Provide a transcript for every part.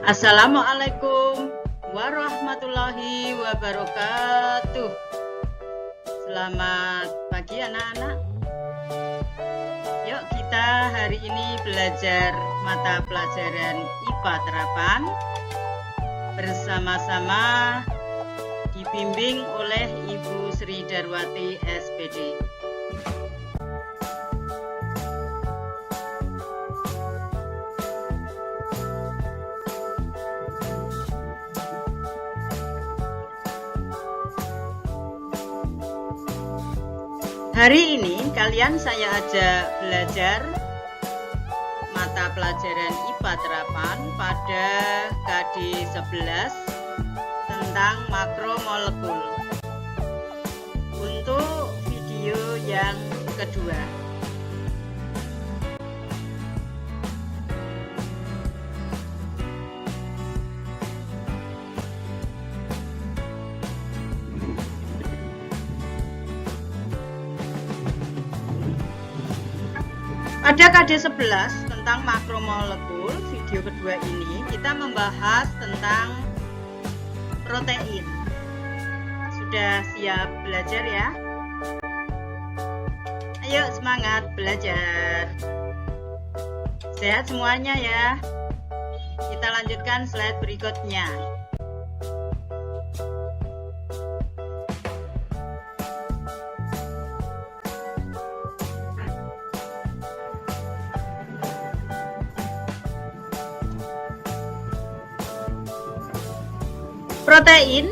Assalamualaikum warahmatullahi wabarakatuh. Selamat pagi anak-anak. Yuk kita hari ini belajar mata pelajaran IPA terapan bersama-sama dibimbing oleh Ibu Sri Darwati SPD. Hari ini kalian saya ajak belajar mata pelajaran IPA terapan pada KD 11 tentang makromolekul. Untuk video yang kedua. Pada KD 11 tentang makromolekul, video kedua ini kita membahas tentang protein. Sudah siap belajar ya? Ayo semangat belajar. Sehat semuanya ya. Kita lanjutkan slide berikutnya. Protein,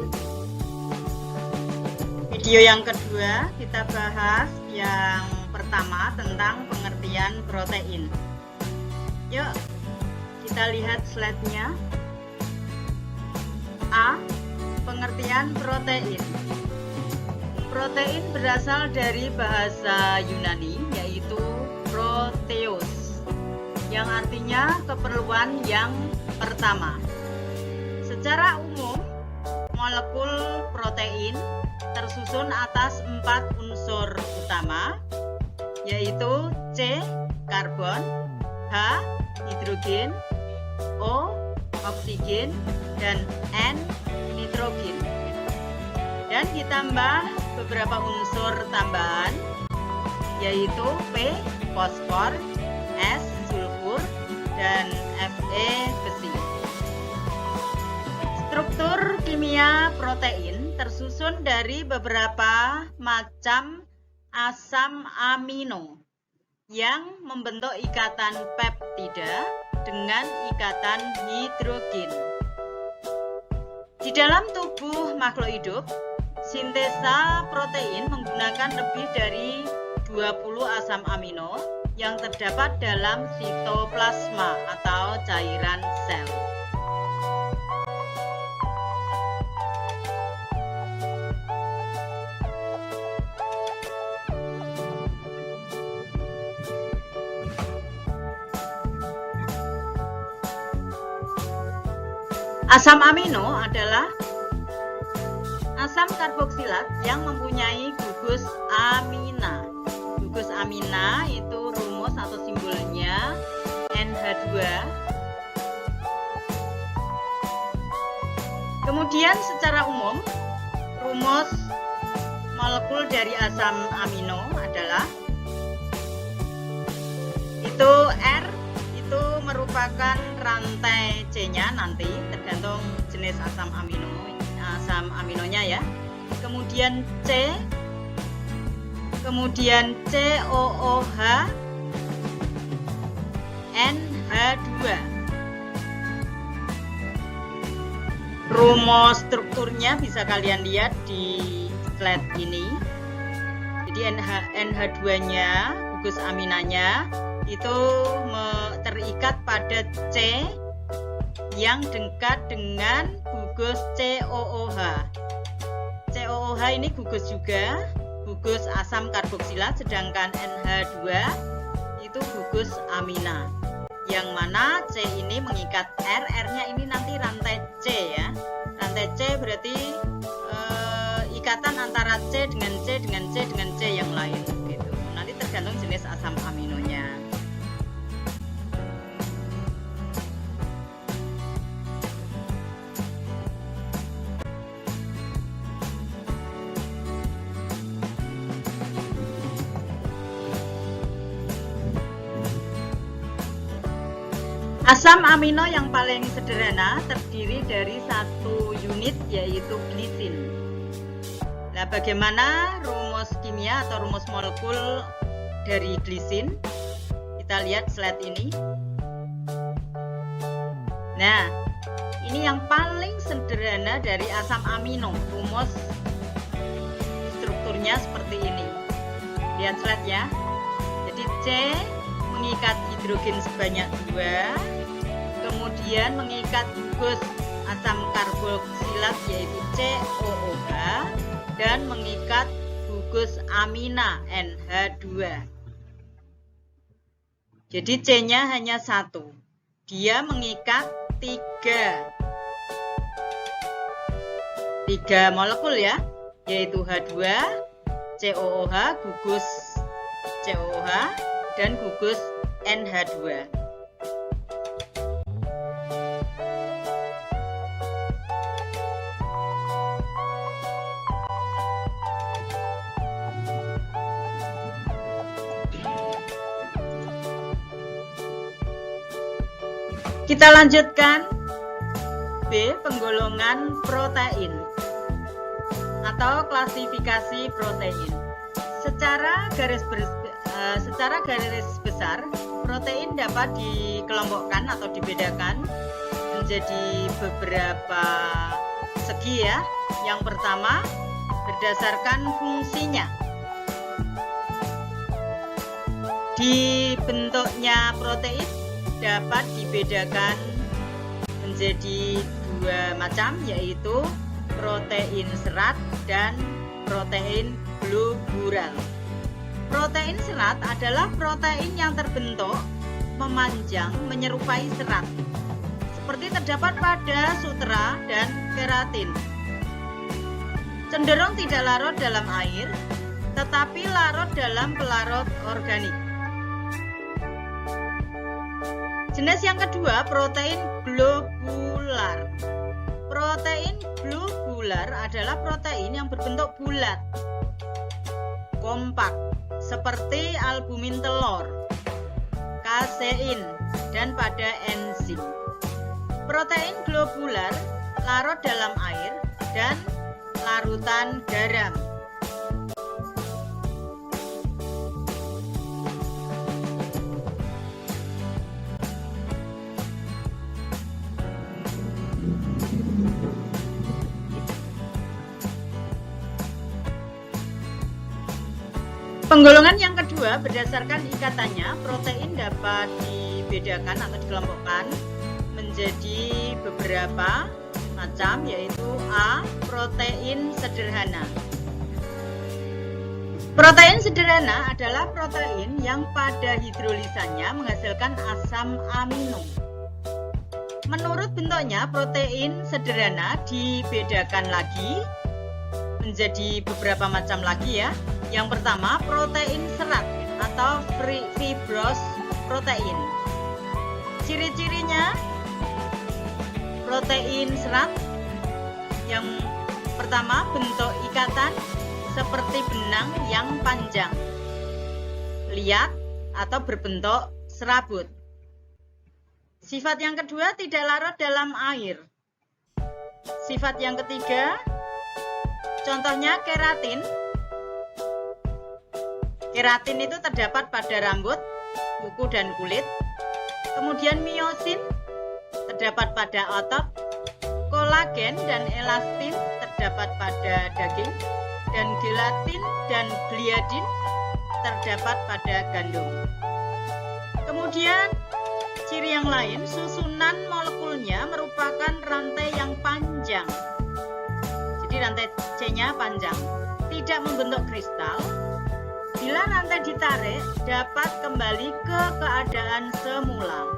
video yang kedua kita bahas yang pertama tentang pengertian protein. Yuk kita lihat slide-nya. A. Pengertian protein. Protein berasal dari bahasa Yunani yaitu proteos, yang artinya keperluan yang pertama. Secara umum, molekul protein tersusun atas 4 unsur utama, yaitu C. karbon, H. hidrogen, O. oksigen, dan N. nitrogen. Dan ditambah beberapa unsur tambahan, yaitu P. fosfor, S. sulfur, dan Fe. besi. Struktur kimia protein tersusun dari beberapa macam asam amino yang membentuk ikatan peptida dengan ikatan hidrogen. Di dalam tubuh makhluk hidup, sintesa protein menggunakan lebih dari 20 asam amino yang terdapat dalam sitoplasma atau cairan sel. Asam amino adalah asam karboksilat yang mempunyai gugus amina. Gugus amina itu rumus atau simbolnya NH2. Kemudian secara umum, rumus molekul dari asam amino adalah itu R itu merupakan rantai C-nya nanti tergantung jenis asam aminonya ya. Kemudian C, kemudian COOH, NH2. Rumus strukturnya bisa kalian lihat di slide ini. Jadi NH2-nya, gugus aminanya itu terikat pada C yang dekat dengan gugus COOH. COOH ini gugus juga, gugus asam karboksilat, sedangkan NH2 itu gugus amina. Yang mana C ini mengikat R, R-nya ini nanti rantai C ya. Rantai C berarti ikatan antara C dengan C dengan C dengan C yang lain gitu. Nanti tergantung jenis asam aminonya. Asam amino yang paling sederhana terdiri dari satu unit, yaitu glisin. Nah, bagaimana rumus kimia atau rumus molekul dari glisin? Kita lihat slide ini. Nah, ini yang paling sederhana dari asam amino. Rumus strukturnya seperti ini. Lihat slide ya. Jadi C mengikat hidrogen sebanyak 2, kemudian mengikat gugus asam karboksilat yaitu COOH, dan mengikat gugus amina NH2. Jadi C-nya hanya 1. Dia mengikat 3 molekul ya, yaitu H2, COOH, gugus COOH, dan gugus NH2. Kita lanjutkan B, penggolongan protein atau klasifikasi protein. Secara garis besar, protein dapat dikelompokkan atau dibedakan menjadi beberapa segi ya. Yang pertama, berdasarkan fungsinya. Dibentuknya protein dapat dibedakan menjadi 2 macam, yaitu protein serat dan protein globular. Protein serat adalah protein yang terbentuk memanjang menyerupai serat, seperti terdapat pada sutera dan keratin. Cenderung tidak larut dalam air, tetapi larut dalam pelarut organik. Jenis yang kedua, protein globular. Protein globular adalah protein yang berbentuk bulat, kompak, seperti albumin telur, kasein, dan pada enzim. Protein globular larut dalam air dan larutan garam. Penggolongan yang kedua, berdasarkan ikatannya, protein dapat dibedakan atau dikelompokkan menjadi beberapa macam, yaitu A, protein sederhana. Protein sederhana adalah protein yang pada hidrolisannya menghasilkan asam amino. Menurut bentuknya, protein sederhana dibedakan lagi menjadi beberapa macam lagi ya. Yang pertama, protein serat atau fibrous protein. Ciri-cirinya, protein serat yang pertama, bentuk ikatan seperti benang yang panjang, liat atau berbentuk serabut. Sifat yang kedua, tidak larut dalam air. Sifat yang ketiga, contohnya keratin. Keratin itu terdapat pada rambut, kuku, dan kulit. Kemudian miosin terdapat pada otot. Kolagen dan elastin terdapat pada daging. Dan gelatin dan gliadin terdapat pada gandum. Kemudian ciri yang lain, susunan molekulnya merupakan rantai yang panjang. Jadi rantai C-nya panjang, tidak membentuk kristal. Bila rantai ditarik, dapat kembali ke keadaan semula.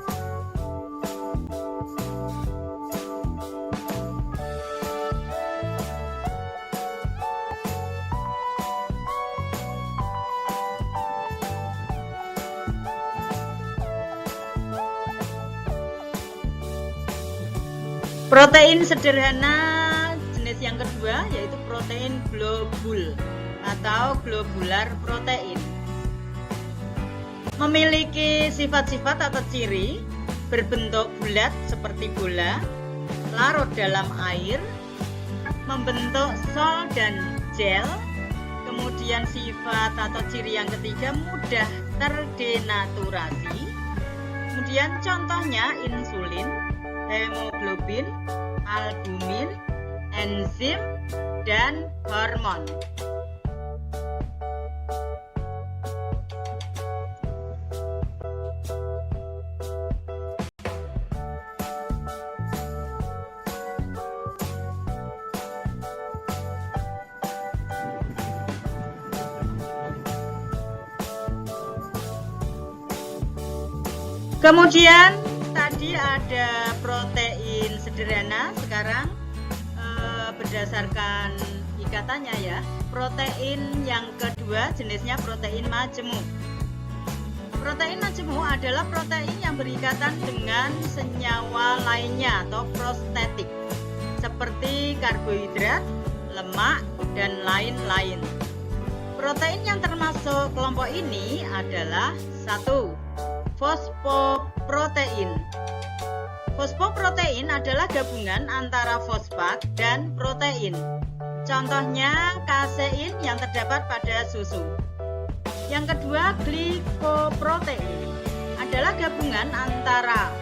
Protein sederhana jenis yang kedua yaitu protein globul atau globular protein. Memiliki sifat-sifat atau ciri berbentuk bulat seperti bola, larut dalam air, membentuk sol dan gel. Kemudian sifat atau ciri yang ketiga mudah terdenaturasi. Kemudian contohnya insulin, hemoglobin, albumin, enzim, dan hormon. Kemudian tadi ada protein sederhana, sekarang berdasarkan ikatannya ya. Protein yang kedua jenisnya protein majemuk. Protein majemuk adalah protein yang berikatan dengan senyawa lainnya atau prostetik, seperti karbohidrat, lemak, dan lain-lain. Protein yang termasuk kelompok ini adalah 1. Fosfoprotein. Fosfoprotein adalah gabungan antara fosfat dan protein. Contohnya kasein yang terdapat pada susu. Yang kedua, glikoprotein adalah gabungan antara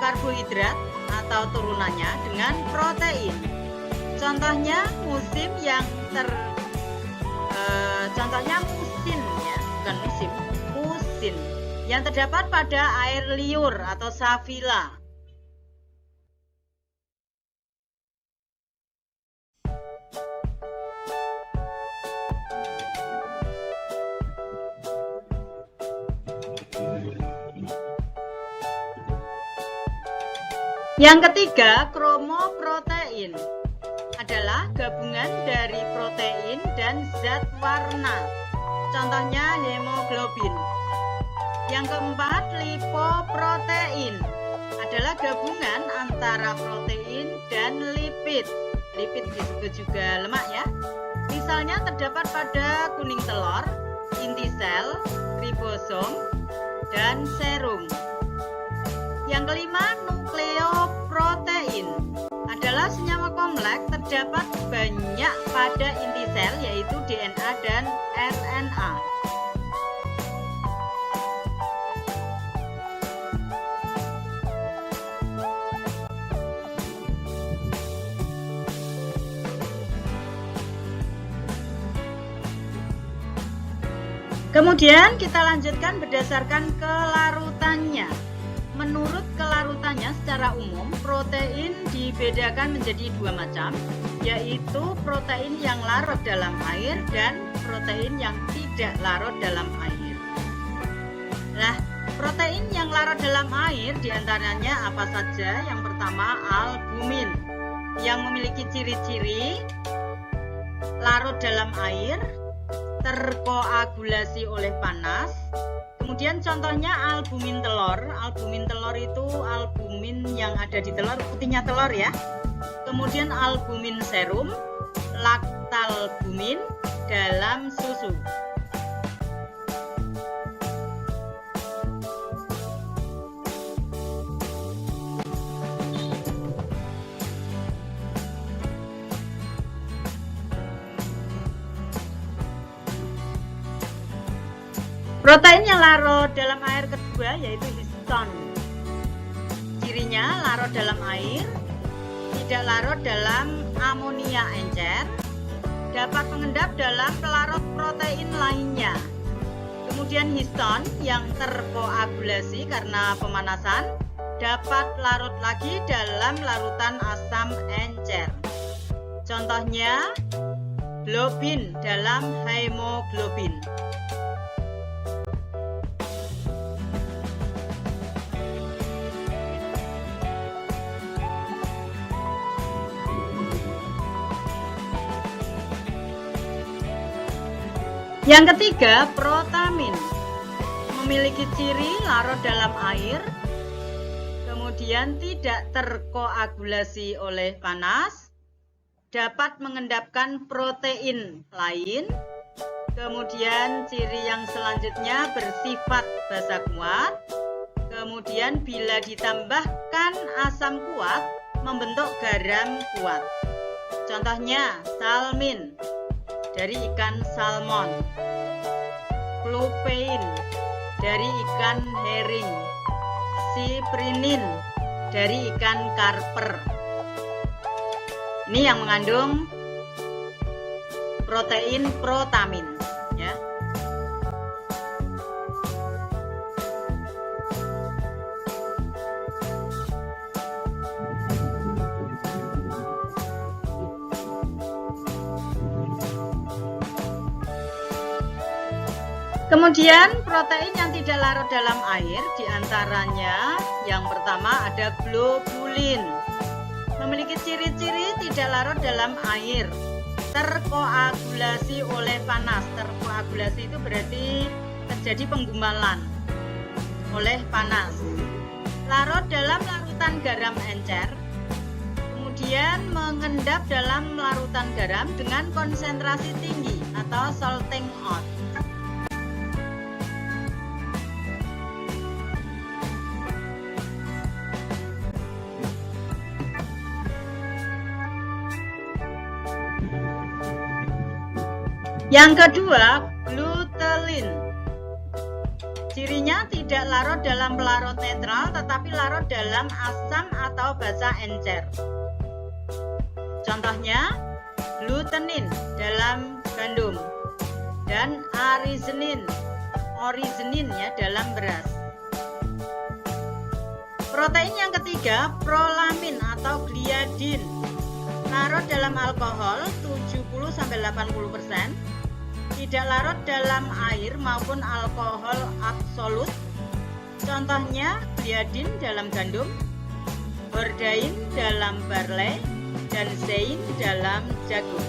karbohidrat atau turunannya dengan protein. Contohnya musim yang terdapat pada air liur atau savila. Yang ketiga, kromoprotein adalah gabungan dari protein dan zat warna. Contohnya hemoglobin. Yang keempat, lipoprotein adalah gabungan antara protein dan lipid. Lipid disebut juga lemak ya. Misalnya terdapat pada kuning telur, inti sel, ribosom, dan serum. Yang kelima, nukleoprotein adalah senyawa kompleks terdapat banyak pada inti sel, yaitu DNA dan RNA. Kemudian kita lanjutkan berdasarkan kelarutannya. Menurut kelarutannya secara umum, protein dibedakan menjadi dua macam, yaitu protein yang larut dalam air dan protein yang tidak larut dalam air. Nah, protein yang larut dalam air diantaranya apa saja? Yang pertama, albumin, yang memiliki ciri-ciri larut dalam air, terkoagulasi oleh panas. Kemudian contohnya albumin telur. Albumin telur itu albumin yang ada di telur, putihnya telur ya. Kemudian albumin serum, laktalbumin dalam susu. Protein yang larut dalam air kedua yaitu histon. Cirinya larut dalam air, tidak larut dalam amonia encer, dapat mengendap dalam pelarut protein lainnya. Kemudian histon yang terkoagulasi karena pemanasan dapat larut lagi dalam larutan asam encer. Contohnya globin dalam hemoglobin. Yang ketiga, protamin memiliki ciri larut dalam air, kemudian tidak terkoagulasi oleh panas, dapat mengendapkan protein lain, kemudian ciri yang selanjutnya bersifat basa kuat, Kemudian bila ditambahkan asam kuat membentuk garam kuat. Contohnya salmin dari ikan salmon, clupein dari ikan herring, siprinin dari ikan karper. Ini yang mengandung protein protamin, ya. Kemudian protein yang tidak larut dalam air diantaranya yang pertama ada globulin. Memiliki ciri-ciri tidak larut dalam air, terkoagulasi oleh panas. Terkoagulasi itu berarti terjadi penggumpalan oleh panas. Larut dalam larutan garam encer, kemudian mengendap dalam larutan garam dengan konsentrasi tinggi atau salting out. Yang kedua, glutelin. Cirinya tidak larut dalam pelarut netral tetapi larut dalam asam atau basa encer. Contohnya, glutenin dalam gandum dan origenin ya dalam beras. Protein yang ketiga, prolamin atau gliadin. Larut dalam alkohol 70-80%. Tidak larut dalam air maupun alkohol absolut. Contohnya gliadin dalam gandum, hordain dalam barley, dan zein dalam jagung.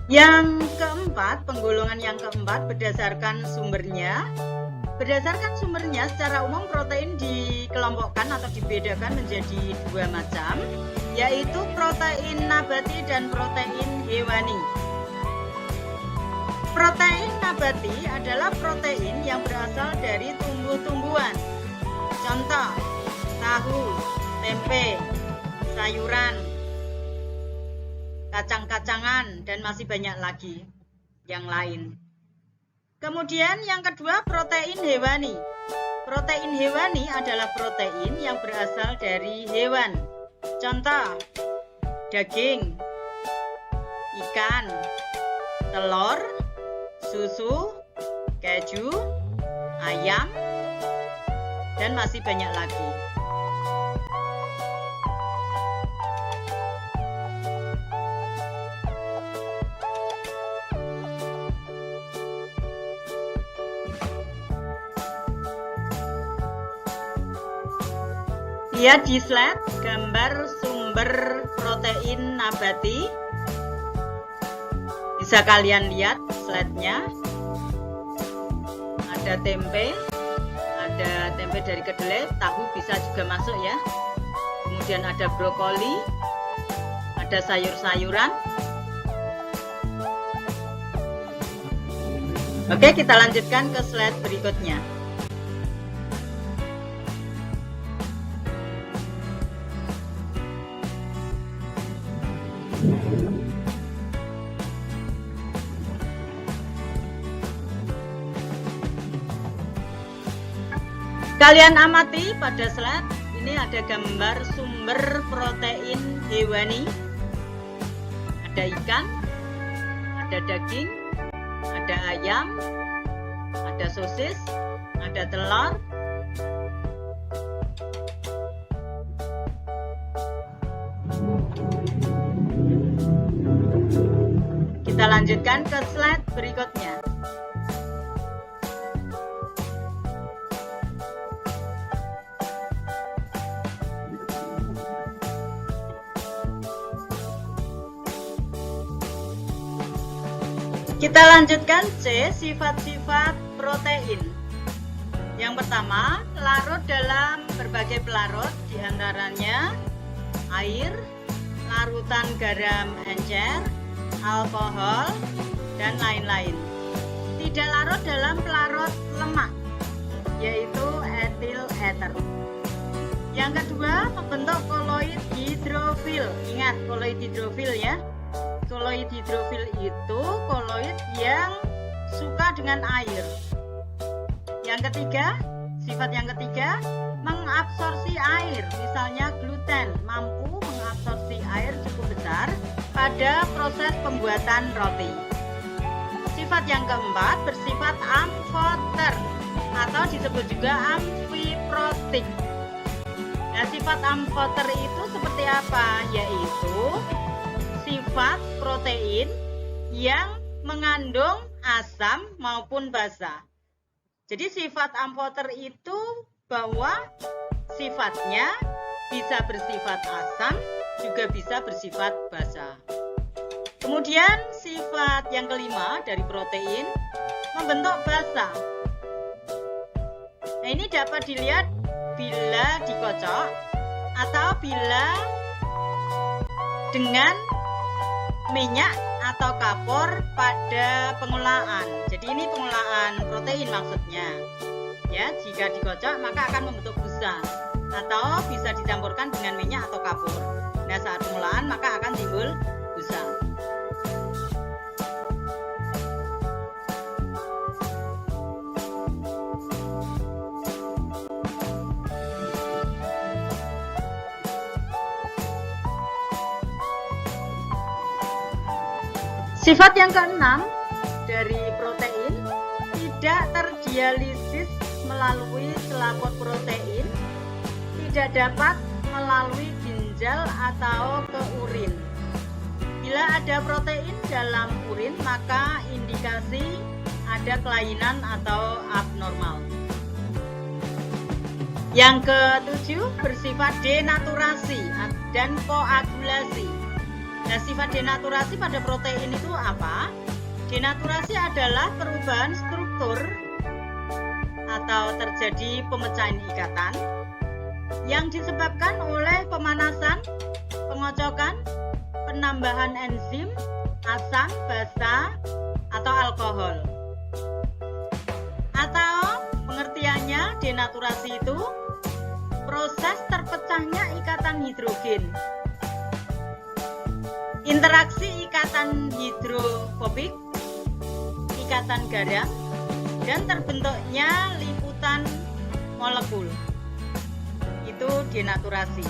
Yang keempat, penggolongan yang keempat berdasarkan sumbernya. Berdasarkan sumbernya, secara umum protein dikelompokkan atau dibedakan menjadi dua macam, yaitu protein nabati dan protein hewani. Protein nabati adalah protein yang berasal dari tumbuh-tumbuhan. Contoh, tahu, tempe, sayuran, kacang-kacangan, dan masih banyak lagi yang lain. Kemudian yang kedua, protein hewani. Protein hewani adalah protein yang berasal dari hewan. Contoh, daging, ikan, telur, susu, keju, ayam, dan masih banyak lagi. Lihat di slide gambar sumber protein nabati. Bisa kalian lihat slide-nya. Ada tempe dari kedelai, tahu bisa juga masuk ya. Kemudian ada brokoli, ada sayur-sayuran. Oke, kita lanjutkan ke slide berikutnya. Kalian amati pada slide ini ada gambar sumber protein hewani. Ada ikan, ada daging, ada ayam, ada sosis, ada telur. Kita lanjutkan ke slide berikutnya. Kita lanjutkan C, sifat-sifat protein. Yang pertama, larut dalam berbagai pelarut, diantaranya air, larutan garam encer, alkohol, dan lain-lain. Tidak larut dalam pelarut lemak, yaitu etil ether. Yang kedua, membentuk koloid hidrofil. Ingat koloid hidrofil ya. Koloid hidrofil itu koloid yang suka dengan air. Yang ketiga, sifat yang ketiga, mengabsorpsi air. Misalnya gluten mampu mengabsorpsi air cukup besar pada proses pembuatan roti. Sifat yang keempat, bersifat amfoter atau disebut juga amfiprotik. Nah, sifat amfoter itu seperti apa? Yaitu sifat protein yang mengandung asam maupun basa. Jadi sifat amfoter itu bahwa sifatnya bisa bersifat asam, juga bisa bersifat basa. Kemudian sifat yang kelima dari protein, membentuk basa. Nah, ini dapat dilihat bila dikocok atau bila dengan minyak atau kapur pada pengolahan. Jadi ini pengolahan protein maksudnya. Ya, jika dikocok maka akan membentuk busa atau bisa dicampurkan dengan minyak atau kapur. Nah, saat pengolahan maka akan timbul busa. Sifat yang keenam dari protein, tidak terdialisis melalui selaput protein, tidak dapat melalui ginjal atau ke urin. Bila ada protein dalam urin, maka indikasi ada kelainan atau abnormal. Yang ketujuh, bersifat denaturasi dan koagulasi. Nah, sifat denaturasi pada protein itu apa? Denaturasi adalah perubahan struktur atau terjadi pemecahan ikatan yang disebabkan oleh pemanasan, pengocokan, penambahan enzim, asam, basa, atau alkohol. Atau pengertiannya, denaturasi itu proses terpecahnya ikatan hidrogen. Interaksi ikatan hidrofobik, ikatan garam, dan terbentuknya liputan molekul. Itu denaturasi.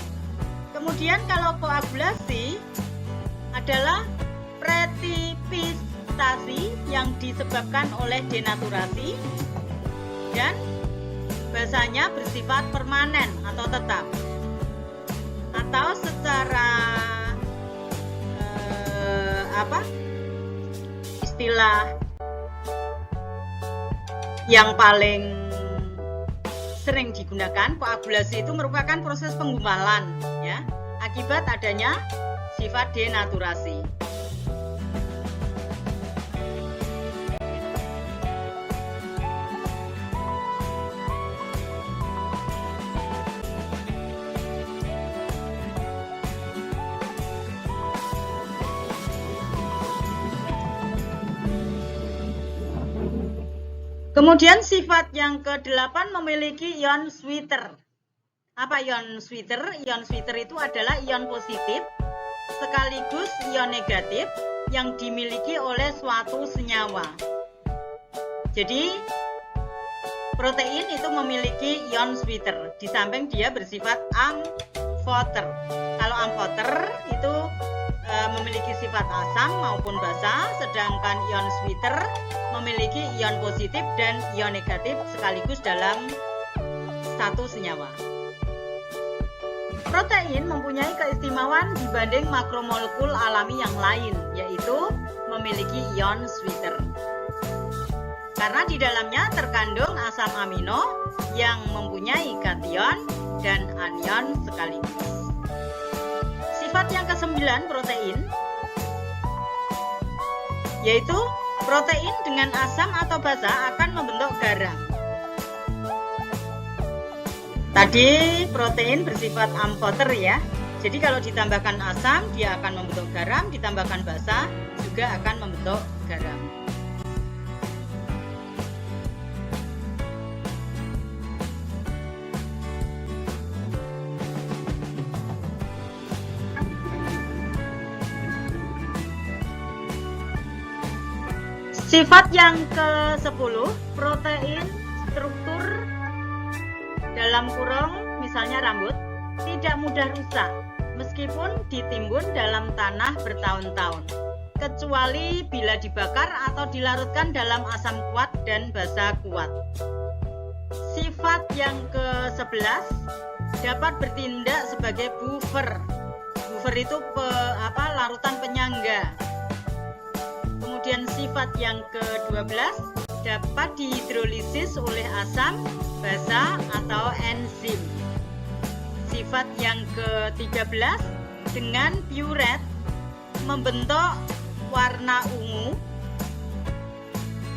Kemudian kalau koagulasi adalah pretipitasi yang disebabkan oleh denaturasi dan basanya bersifat permanen atau tetap. Atau secara istilah yang paling sering digunakan, koagulasi itu merupakan proses penggumpalan ya, akibat adanya sifat denaturasi. Kemudian sifat yang ke-8 memiliki ion sweeter. Apa ion sweeter? Ion sweeter itu adalah ion positif sekaligus ion negatif yang dimiliki oleh suatu senyawa. Jadi protein itu memiliki ion sweeter, di samping dia bersifat amfoter. Kalau amfoter itu memiliki sifat asam maupun basa, sedangkan ion sweeter memiliki ion positif dan ion negatif sekaligus dalam satu senyawa. Protein mempunyai keistimewaan dibanding makromolekul alami yang lain, yaitu memiliki ion sweeter. Karena di dalamnya terkandung asam amino yang mempunyai kation dan anion sekaligus. Sifat yang ke-9 protein, yaitu protein dengan asam atau basa akan membentuk garam. Tadi protein bersifat amphoter ya. Jadi kalau ditambahkan asam dia akan membentuk garam, ditambahkan basa juga akan membentuk garam. Sifat yang ke-10, protein struktur dalam kurung misalnya rambut tidak mudah rusak meskipun ditimbun dalam tanah bertahun-tahun, kecuali bila dibakar atau dilarutkan dalam asam kuat dan basa kuat. Sifat yang ke-11, dapat bertindak sebagai buffer. Buffer itu larutan penyangga. Kemudian sifat yang ke-12, dapat dihidrolisis oleh asam, basa, atau enzim. Sifat yang ke-13, dengan puret membentuk warna ungu.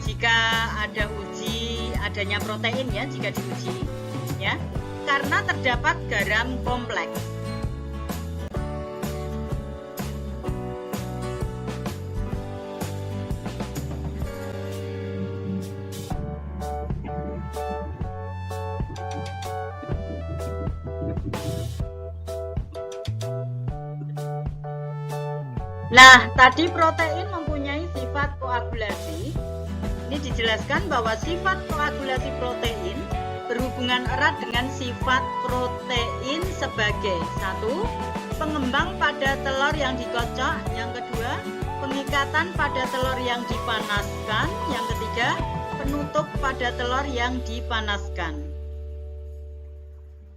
Jika ada uji adanya protein ya, jika diuji ya, karena terdapat garam kompleks. Nah, tadi protein mempunyai sifat koagulasi. Ini dijelaskan bahwa sifat koagulasi protein berhubungan erat dengan sifat protein sebagai 1. Pengembang pada telur yang dikocok. Yang kedua, pengikatan pada telur yang dipanaskan. Yang ketiga, penutup pada telur yang dipanaskan.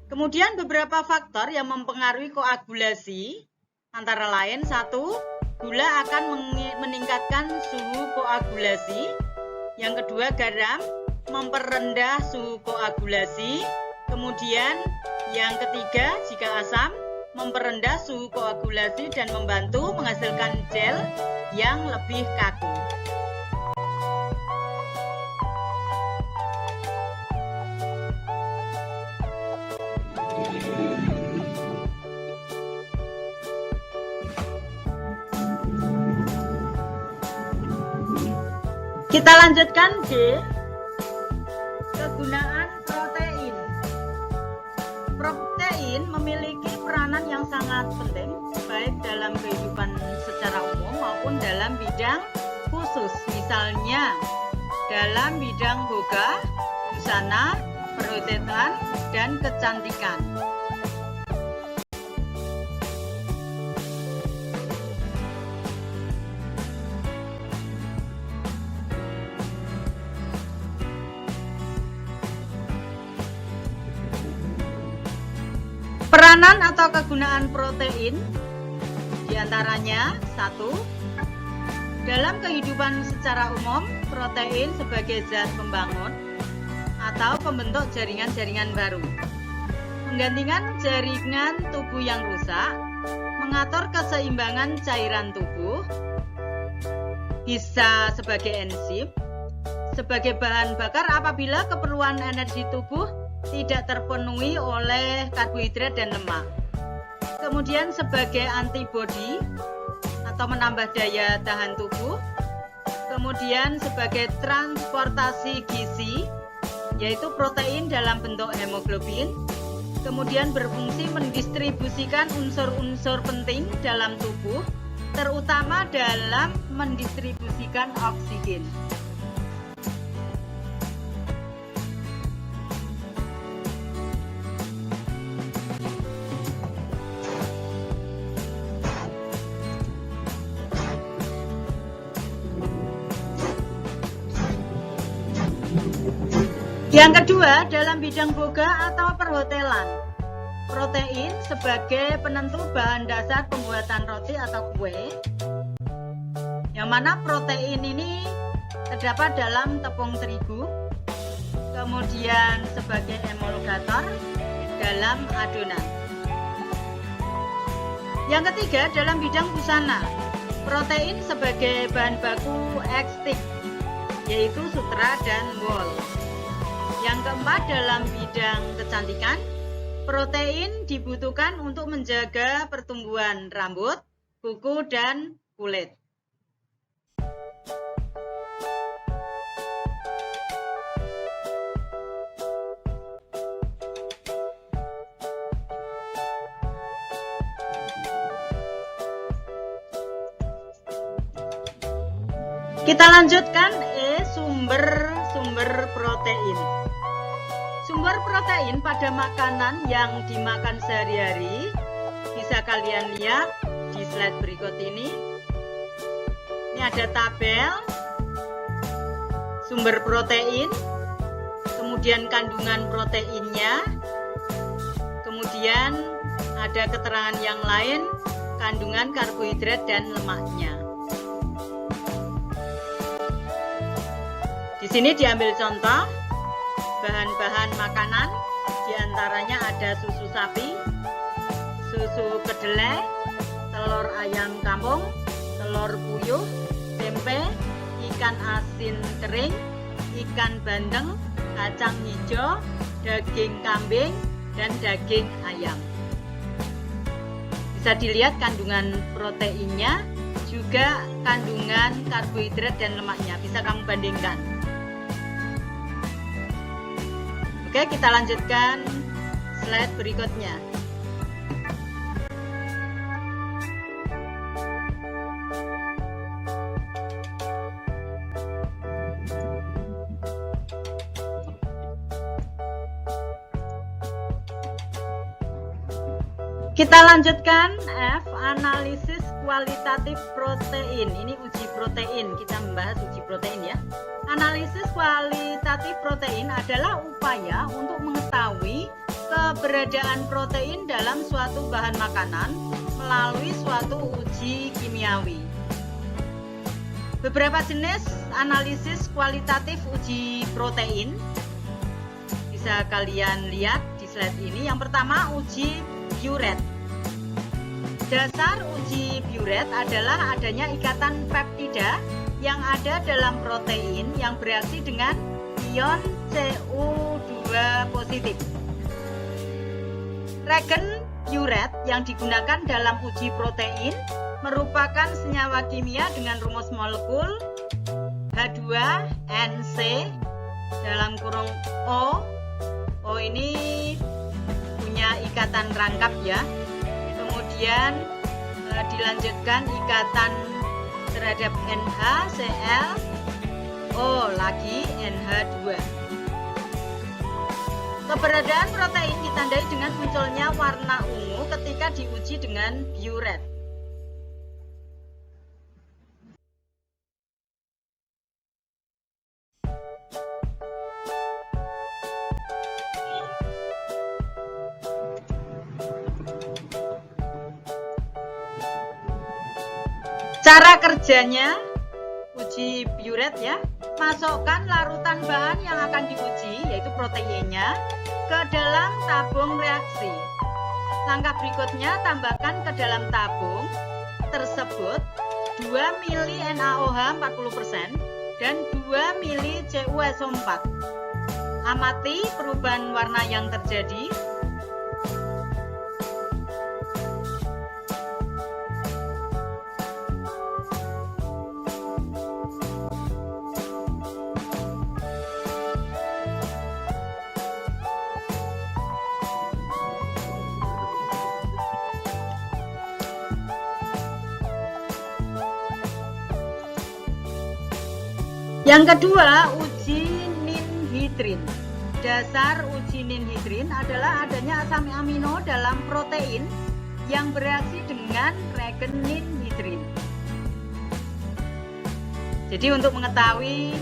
Kemudian beberapa faktor yang mempengaruhi koagulasi antara lain 1. Gula akan meningkatkan suhu koagulasi. Yang kedua, garam memperendah suhu koagulasi. Kemudian yang ketiga, jika asam memperendah suhu koagulasi dan membantu menghasilkan gel yang lebih kaku. Kita lanjutkan D. Kegunaan protein. Protein memiliki peranan yang sangat penting baik dalam kehidupan secara umum maupun dalam bidang khusus. Misalnya dalam bidang boga, busana, perhotelan, dan kecantikan. Peranan atau kegunaan protein diantaranya 1. Dalam kehidupan secara umum, protein sebagai zat pembangun atau pembentuk jaringan-jaringan baru, menggantikan jaringan tubuh yang rusak, mengatur keseimbangan cairan tubuh, bisa sebagai enzim, sebagai bahan bakar apabila keperluan energi tubuh tidak terpenuhi oleh karbohidrat dan lemak. Kemudian sebagai antibodi atau menambah daya tahan tubuh. Kemudian sebagai transportasi gizi, yaitu protein dalam bentuk hemoglobin. Kemudian berfungsi mendistribusikan unsur-unsur penting dalam tubuh, terutama dalam mendistribusikan oksigen. Yang kedua, dalam bidang boga atau perhotelan, protein sebagai penentu bahan dasar pembuatan roti atau kue, yang mana protein ini terdapat dalam tepung terigu, kemudian sebagai emulgator dalam adonan. Yang ketiga, dalam bidang busana, protein sebagai bahan baku ekstik, yaitu sutra dan wol. Yang keempat, dalam bidang kecantikan, Protein dibutuhkan untuk menjaga pertumbuhan rambut, kuku, dan kulit. Kita lanjutkan sumber protein. Sumber protein pada makanan yang dimakan sehari-hari bisa kalian lihat di slide berikut ini. Ini ada tabel sumber protein, kemudian kandungan proteinnya, kemudian ada keterangan yang lain, kandungan karbohidrat dan lemaknya. Di sini diambil contoh bahan-bahan makanan, diantaranya ada susu sapi, susu kedelai, telur ayam kampung, telur puyuh, tempe, ikan asin kering, ikan bandeng, kacang hijau, daging kambing, dan daging ayam. Bisa dilihat kandungan proteinnya, juga kandungan karbohidrat dan lemaknya. Bisa kamu bandingkan. Oke, kita lanjutkan slide berikutnya. Kita lanjutkan F, analisis kualitatif protein. Ini uji protein, kita membahas uji protein ya. Analisis kualitatif protein adalah upaya untuk mengetahui keberadaan protein dalam suatu bahan makanan melalui suatu uji kimiawi. Beberapa jenis analisis kualitatif uji protein bisa kalian lihat di slide ini. Yang pertama, uji Biuret. Dasar uji Biuret adalah adanya ikatan peptida yang ada dalam protein yang bereaksi dengan ion Cu2 positif. Regen Biuret yang digunakan dalam uji protein merupakan senyawa kimia dengan rumus molekul H2NC dalam kurung O. O ini punya ikatan rangkap ya. Kemudian dilanjutkan ikatan terhadap NaCl, O lagi NH2. Keberadaan protein ditandai dengan munculnya warna ungu ketika diuji dengan Biuret. Cara kerjanya uji Biuret ya, masukkan larutan bahan yang akan diuji yaitu proteinnya ke dalam tabung reaksi. Langkah berikutnya, tambahkan ke dalam tabung tersebut 2 mili NaOH 40% dan 2 mili CuSO4. Amati perubahan warna yang terjadi. Yang kedua, uji ninhidrin. Dasar uji ninhidrin adalah adanya asam amino dalam protein yang bereaksi dengan regen ninhidrin. Jadi untuk mengetahui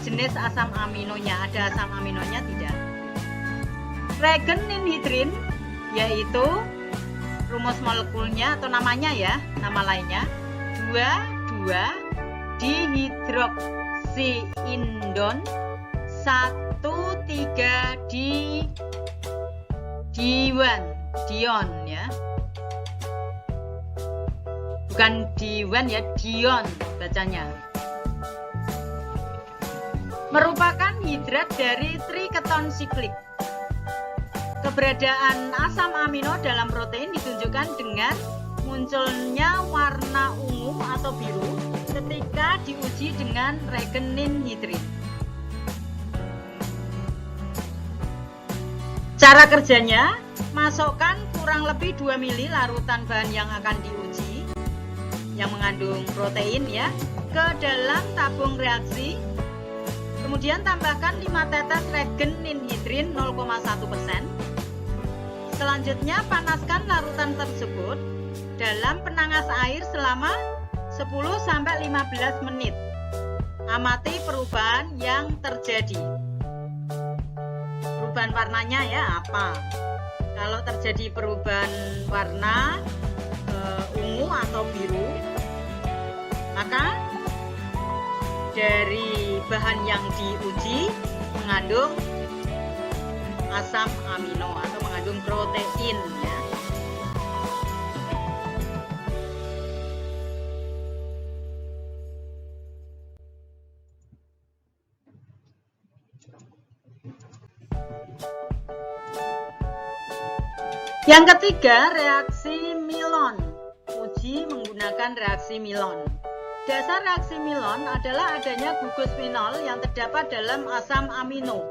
jenis asam aminonya, ada asam aminonya tidak. Regen ninhidrin yaitu rumus molekulnya atau namanya ya, nama lainnya 2,2-dihidroksiindon 1,3-dion ya. Bukan diwan ya, dion bacanya. Merupakan hidrat dari triketon siklik. Keberadaan asam amino dalam protein ditunjukkan dengan munculnya warna ungu atau biru ketika diuji dengan reagen ninhidrin. Cara kerjanya, masukkan kurang lebih 2 ml larutan bahan yang akan diuji yang mengandung protein ya ke dalam tabung reaksi. Kemudian tambahkan 5 tetes reagen ninhidrin 0,1%. Selanjutnya panaskan larutan tersebut dalam penangas air selama 10-15 menit. Amati perubahan yang terjadi. Perubahan warnanya ya apa? Kalau terjadi perubahan warna ungu atau biru, maka dari bahan yang diuji mengandung asam amino atau mengandung protein ya. Yang ketiga, reaksi Milon. Uji menggunakan reaksi Milon. Dasar reaksi Milon adalah adanya gugus finol yang terdapat dalam asam amino.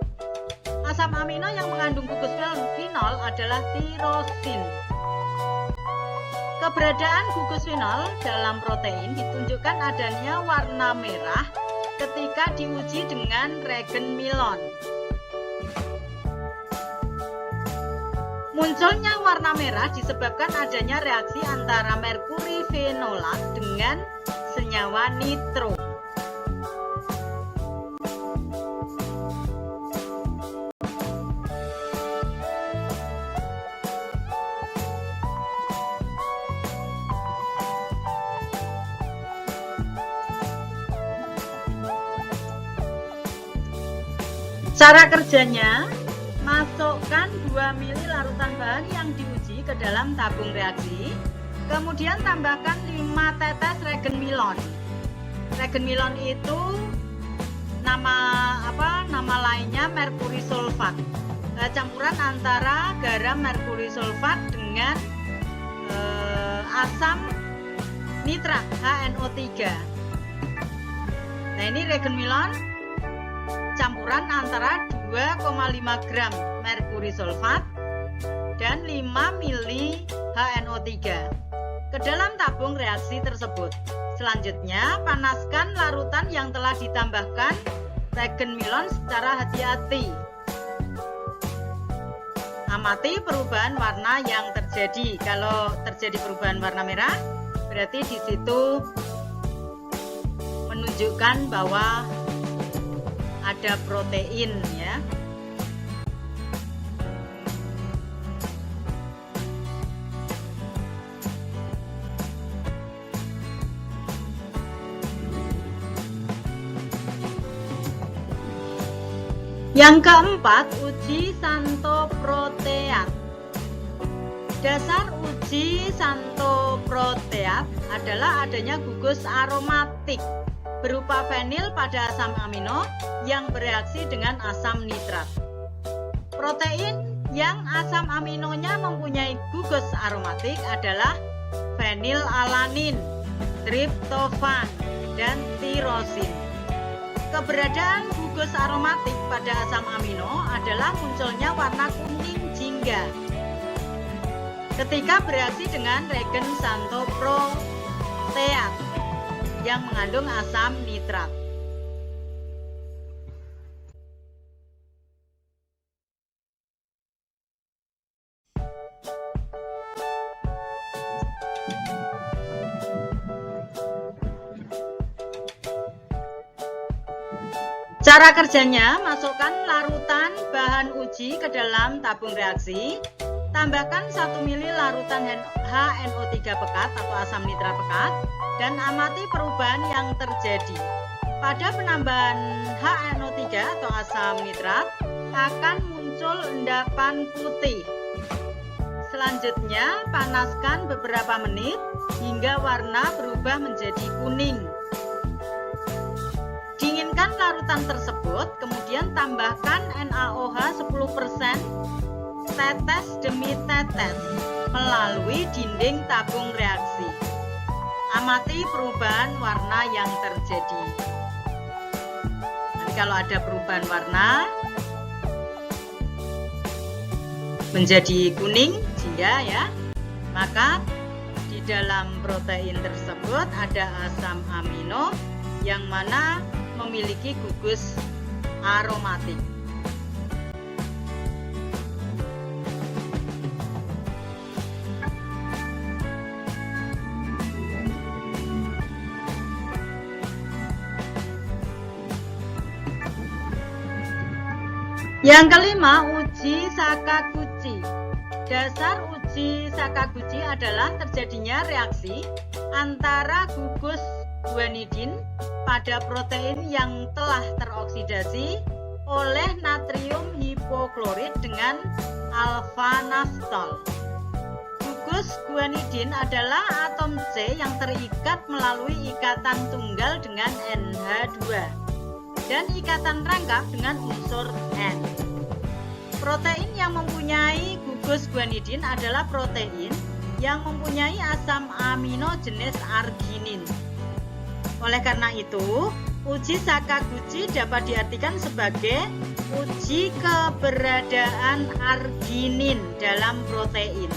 Asam amino yang mengandung gugus finol adalah tirosin. Keberadaan gugus finol dalam protein ditunjukkan adanya warna merah ketika diuji dengan reagen Milon. Munculnya warna merah disebabkan adanya reaksi antara merkuri fenolat dengan senyawa nitro. Cara kerjanya, masukkan 2 ml larutan bahan yang diuji ke dalam tabung reaksi, kemudian tambahkan 5 tetes reagen Milon. Reagen Milon itu nama lainnya merkuri sulfat. Campuran antara garam merkuri sulfat dengan asam nitrat HNO3. Nah, ini reagen Milon campuran antara 2,5 gram merkuri sulfat dan 5 ml HNO3 ke dalam tabung reaksi tersebut. Selanjutnya, panaskan larutan yang telah ditambahkan reagen Milon secara hati-hati. Amati perubahan warna yang terjadi. Kalau terjadi perubahan warna merah, berarti di situ menunjukkan bahwa ada protein ya. Yang keempat, uji santoproteat. Dasar uji santoproteat adalah adanya gugus aromatik berupa fenil pada asam amino yang bereaksi dengan asam nitrat. Protein yang asam aminonya mempunyai gugus aromatik adalah fenilalanin, triptofan, dan tirosin. Keberadaan gugus aromatik pada asam amino adalah munculnya warna kuning jingga ketika bereaksi dengan reagen santoproteat yang mengandung asam nitrat. Cara kerjanya, masukkan larutan bahan uji ke dalam tabung reaksi, tambahkan 1 ml larutan HNO3 pekat atau asam nitrat pekat, dan amati perubahan yang terjadi. Pada penambahan HNO3 atau asam nitrat akan muncul endapan putih. Selanjutnya, panaskan beberapa menit hingga warna berubah menjadi kuning. Dinginkan larutan tersebut, kemudian tambahkan NaOH 10% tetes demi tetes melalui dinding tabung reaksi. Amati perubahan warna yang terjadi. Nanti kalau ada perubahan warna menjadi kuning jingga ya, maka di dalam protein tersebut ada asam amino yang mana memiliki gugus aromatik. Yang kelima, uji Sakaguchi. Dasar uji Sakaguchi adalah terjadinya reaksi antara gugus guanidin pada protein yang telah teroksidasi oleh natrium hipoklorit dengan alpha-naftol. Gugus guanidin adalah atom C yang terikat melalui ikatan tunggal dengan NH2 dan ikatan rangkap dengan unsur N. Protein yang mempunyai gugus guanidin adalah protein yang mempunyai asam amino jenis arginin. Oleh karena itu, uji Sakaguchi dapat diartikan sebagai uji keberadaan arginin dalam protein.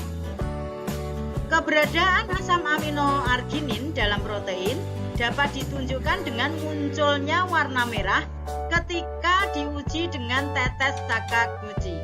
Keberadaan asam amino arginin dalam protein dapat ditunjukkan dengan munculnya warna merah ketika diuji dengan tetes Sakaguchi.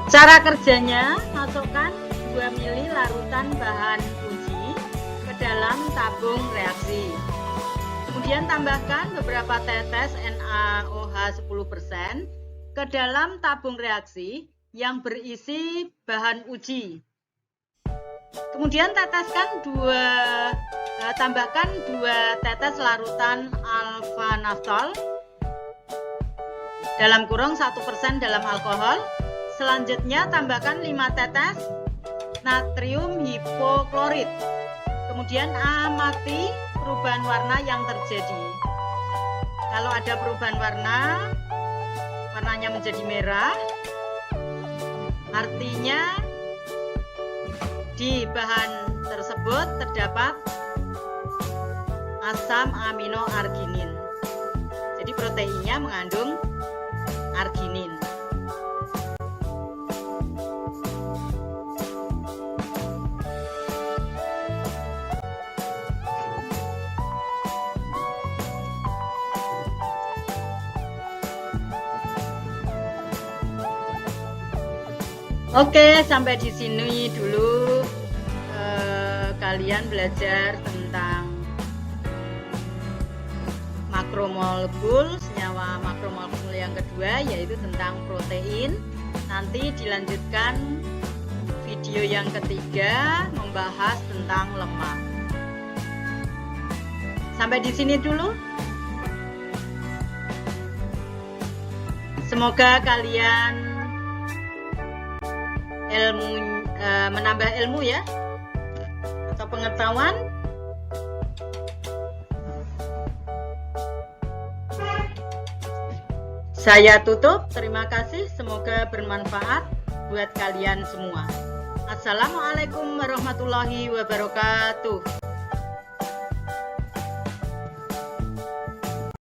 Cara kerjanya, masukkan 2 ml larutan bahan uji ke dalam tabung reaksi. Kemudian tambahkan beberapa tetes NaOH 10% ke dalam tabung reaksi yang berisi bahan uji. Kemudian tambahkan 2 tetes larutan alpha-naftol dalam kurung 1% dalam alkohol. Selanjutnya tambahkan 5 tetes natrium hipoklorit. Kemudian amati perubahan warna yang terjadi. Kalau ada perubahan warna, warnanya menjadi merah, artinya di bahan tersebut terdapat asam amino arginin. Jadi proteinnya mengandung arginin. Oke, sampai di sini dulu kalian belajar tentang makromolekul, senyawa makromolekul yang kedua yaitu tentang protein. Nanti dilanjutkan video yang ketiga membahas tentang lemak. Sampai di sini dulu. Semoga kalian menambah ilmu ya, atau pengetahuan. Saya tutup, terima kasih, semoga bermanfaat buat kalian semua. Assalamualaikum warahmatullahi wabarakatuh.